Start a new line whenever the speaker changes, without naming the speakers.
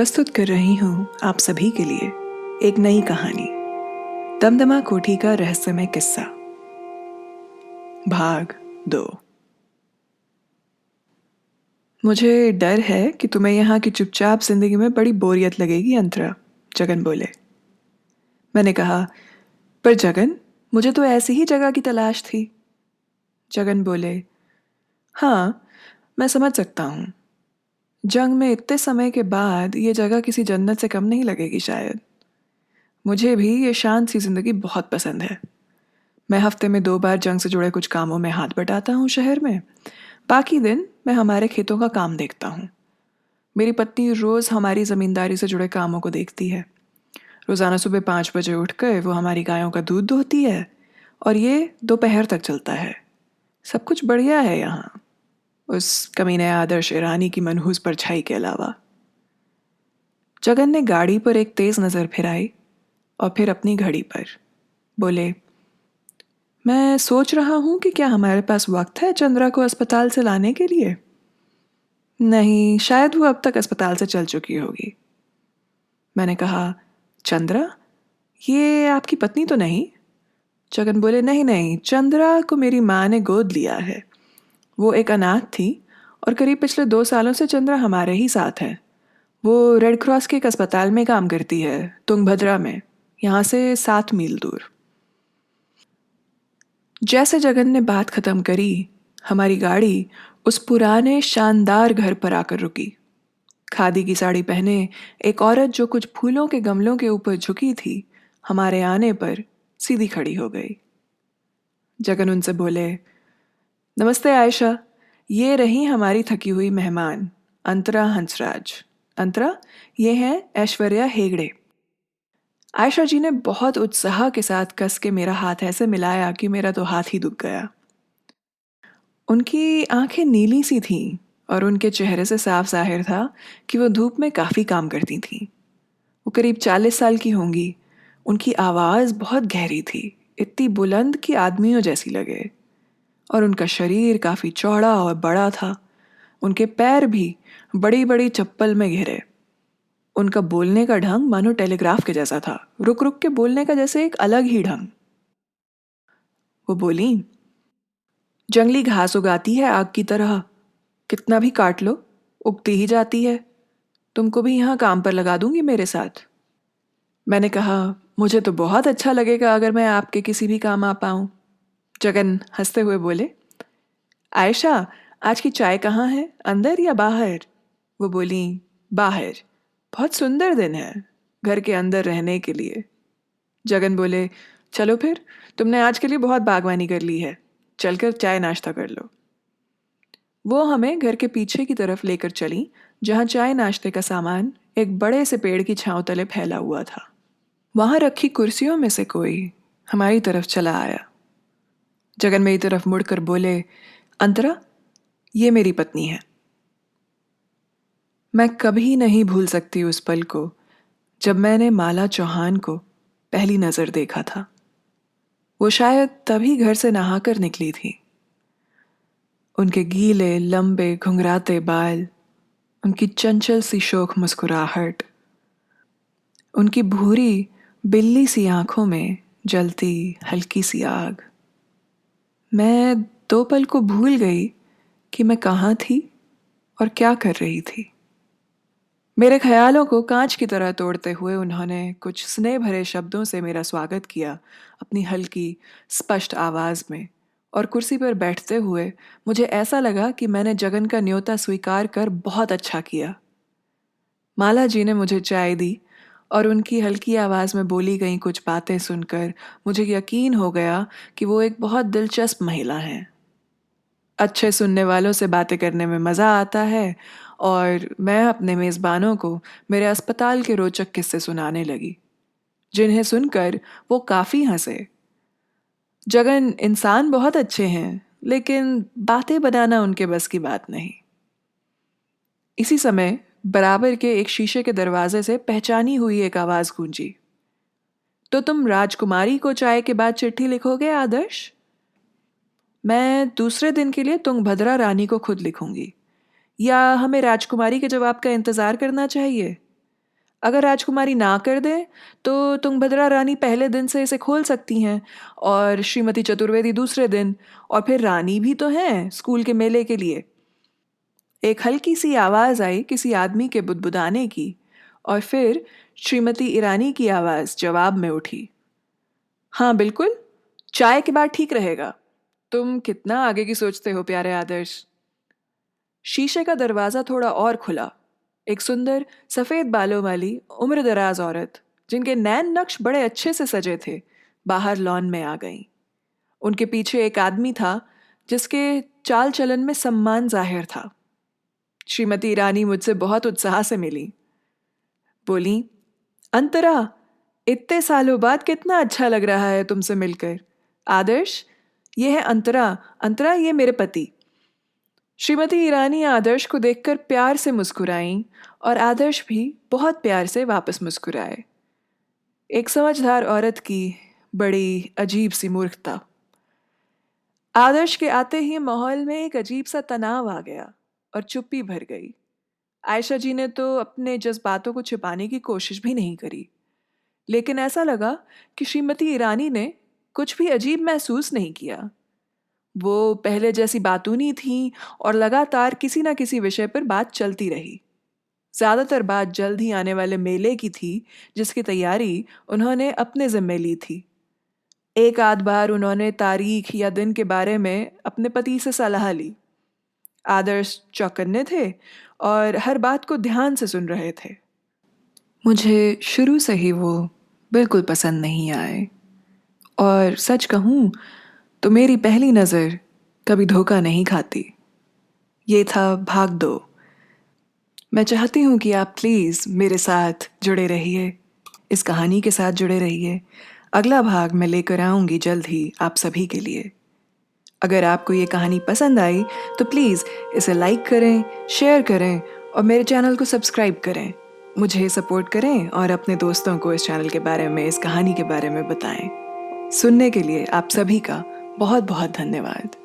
प्रस्तुत कर रही हूँ आप सभी के लिए एक नई कहानी, दमदमा कोठी का रहस्यमय किस्सा, भाग 2। मुझे डर है कि तुम्हें यहाँ की चुपचाप जिंदगी में बड़ी बोरियत लगेगी अंतरा, जगन बोले। मैंने कहा, पर जगन, मुझे तो ऐसी ही जगह की तलाश थी। जगन बोले, हाँ, मैं समझ सकता हूँ। जंग में इतने समय के बाद ये जगह किसी जन्नत से कम नहीं लगेगी शायद। मुझे भी ये शांत सी जिंदगी बहुत पसंद है। मैं हफ्ते में 2 बार जंग से जुड़े कुछ कामों में हाथ बटाता हूँ शहर में। बाकी दिन मैं हमारे खेतों का काम देखता हूँ। मेरी पत्नी रोज हमारी जमींदारी से जुड़े कामों को देखती है। रोजाना सुबह 5 बजे उठकर वो हमारी गायों का दूध दोहती है और ये दोपहर तक चलता है। सब कुछ बढ़िया है यहाँ, उस कमीने आदर्श ईरानी की मनहूस परछाई के अलावा। जगन ने गाड़ी पर एक तेज नजर फिराई और फिर अपनी घड़ी पर बोले, मैं सोच रहा हूं कि क्या हमारे पास वक्त है चंद्रा को अस्पताल से लाने के लिए। नहीं, शायद वो अब तक अस्पताल से चल चुकी होगी। मैंने कहा, चंद्रा, ये आपकी पत्नी तो नहीं? जगन बोले, नहीं नहीं, चंद्रा को मेरी माँ ने गोद लिया है। वो एक अनाथ थी और करीब पिछले 2 सालों से चंद्रा हमारे ही साथ है। वो रेड क्रॉस के एक अस्पताल में काम करती है, तुंगभद्रा में, यहाँ से 7 मील दूर। जैसे जगन ने बात खत्म करी, हमारी गाड़ी उस पुराने शानदार घर पर आकर रुकी। खादी की साड़ी पहने एक औरत जो कुछ फूलों के गमलों के ऊपर झुकी थी, हमारे आने पर सीधी खड़ी हो गई। जगन उनसे बोले, नमस्ते आयशा, ये रही हमारी थकी हुई मेहमान अंतरा हंसराज। अंतरा, ये हैं ऐश्वर्या हेगड़े। आयशा जी ने बहुत उत्साह के साथ कस के मेरा हाथ ऐसे मिलाया कि मेरा तो हाथ ही दुख गया। उनकी आंखें नीली सी थीं और उनके चेहरे से साफ जाहिर था कि वो धूप में काफ़ी काम करती थीं। वो करीब 40 साल की होंगी। उनकी आवाज़ बहुत गहरी थी, इतनी बुलंद कि आदमियों जैसी लगे। और उनका शरीर काफ़ी चौड़ा और बड़ा था। उनके पैर भी बड़ी बड़ी चप्पल में घिरे। उनका बोलने का ढंग मानो टेलीग्राफ के जैसा था, रुक रुक के बोलने का जैसे एक अलग ही ढंग। वो बोली, जंगली घास उगाती है आग की तरह, कितना भी काट लो उगती ही जाती है। तुमको भी यहाँ काम पर लगा दूंगी मेरे साथ। मैंने कहा, मुझे तो बहुत अच्छा लगेगा अगर मैं आपके किसी भी काम आ पाऊँ। जगन हंसते हुए बोले, आयशा, आज की चाय कहाँ है, अंदर या बाहर? वो बोली, बाहर। बहुत सुंदर दिन है घर के अंदर रहने के लिए। जगन बोले, चलो फिर, तुमने आज के लिए बहुत बागवानी कर ली है, चलकर चाय नाश्ता कर लो। वो हमें घर के पीछे की तरफ लेकर चली, जहां चाय नाश्ते का सामान एक बड़े से पेड़ की छांव तले फैला हुआ था। वहां रखी कुर्सियों में से कोई हमारी तरफ चला आया। जगन मेरी तरफ मुड़कर बोले, अंतरा, ये मेरी पत्नी है। मैं कभी नहीं भूल सकती उस पल को जब मैंने माला चौहान को पहली नजर देखा था। वो शायद तभी घर से नहाकर निकली थी। उनके गीले लंबे घुंघराते बाल, उनकी चंचल सी शोख मुस्कुराहट, उनकी भूरी बिल्ली सी आंखों में जलती हल्की सी आग। मैं 2 पल को भूल गई कि मैं कहाँ थी और क्या कर रही थी। मेरे ख्यालों को कांच की तरह तोड़ते हुए उन्होंने कुछ स्नेह भरे शब्दों से मेरा स्वागत किया, अपनी हल्की स्पष्ट आवाज में। और कुर्सी पर बैठते हुए मुझे ऐसा लगा कि मैंने जगन का न्योता स्वीकार कर बहुत अच्छा किया। माला जी ने मुझे चाय दी और उनकी हल्की आवाज में बोली गई कुछ बातें सुनकर मुझे यकीन हो गया कि वो एक बहुत दिलचस्प महिला हैं। अच्छे सुनने वालों से बातें करने में मज़ा आता है और मैं अपने मेज़बानों को मेरे अस्पताल के रोचक किस्से सुनाने लगी, जिन्हें सुनकर वो काफ़ी हंसे। जगन इंसान बहुत अच्छे हैं, लेकिन बातें बनाना उनके बस की बात नहीं। इसी समय बराबर के एक शीशे के दरवाजे से पहचानी हुई एक आवाज़ गूंजी, तो तुम राजकुमारी को चाय के बाद चिट्ठी लिखोगे आदर्श? मैं दूसरे दिन के लिए तुंगभद्रा रानी को खुद लिखूंगी, या हमें राजकुमारी के जवाब का इंतजार करना चाहिए? अगर राजकुमारी ना कर दे तो तुंगभद्रा रानी पहले दिन से इसे खोल सकती हैं और श्रीमती चतुर्वेदी दूसरे दिन, और फिर रानी भी तो हैं स्कूल के मेले के लिए। एक हल्की सी आवाज आई किसी आदमी के बुदबुदाने की, और फिर श्रीमती ईरानी की आवाज जवाब में उठी। हाँ बिल्कुल, चाय के बाद ठीक रहेगा। तुम कितना आगे की सोचते हो प्यारे आदर्श। शीशे का दरवाजा थोड़ा और खुला। एक सुंदर सफेद बालों वाली उम्रदराज औरत, जिनके नैन नक्श बड़े अच्छे से सजे थे, बाहर लॉन में आ गईं। उनके पीछे एक आदमी था जिसके चाल चलन में सम्मान जाहिर था। श्रीमती ईरानी मुझसे बहुत उत्साह से मिली। बोली, अंतरा, इतने सालों बाद कितना अच्छा लग रहा है तुमसे मिलकर। आदर्श, ये है अंतरा। अंतरा, ये मेरे पति। श्रीमती ईरानी आदर्श को देखकर प्यार से मुस्कुराईं और आदर्श भी बहुत प्यार से वापस मुस्कुराए। एक समझदार औरत की बड़ी अजीब सी मूर्खता। आदर्श के आते ही माहौल में एक अजीब सा तनाव आ गया और चुप्पी भर गई। आयशा जी ने तो अपने जज्बातों को छिपाने की कोशिश भी नहीं करी, लेकिन ऐसा लगा कि श्रीमती ईरानी ने कुछ भी अजीब महसूस नहीं किया। वो पहले जैसी बातूनी थीं और लगातार किसी न किसी विषय पर बात चलती रही। ज्यादातर बात जल्द ही आने वाले मेले की थी, जिसकी तैयारी उन्होंने अपने जिम्मे ली थी। एक आध बार उन्होंने तारीख या दिन के बारे में अपने पति से सलाह ली। आदर्श चौकन्ने थे और हर बात को ध्यान से सुन रहे थे। मुझे शुरू से ही वो बिल्कुल पसंद नहीं आए, और सच कहूँ तो मेरी पहली नज़र कभी धोखा नहीं खाती। ये था भाग 2। मैं चाहती हूँ कि आप प्लीज़ मेरे साथ जुड़े रहिए, इस कहानी के साथ जुड़े रहिए। अगला भाग मैं लेकर आऊँगी जल्द ही आप सभी के लिए। अगर आपको ये कहानी पसंद आई तो प्लीज़ इसे लाइक करें, शेयर करें और मेरे चैनल को सब्सक्राइब करें। मुझे सपोर्ट करें और अपने दोस्तों को इस चैनल के बारे में, इस कहानी के बारे में बताएं। सुनने के लिए आप सभी का बहुत बहुत धन्यवाद।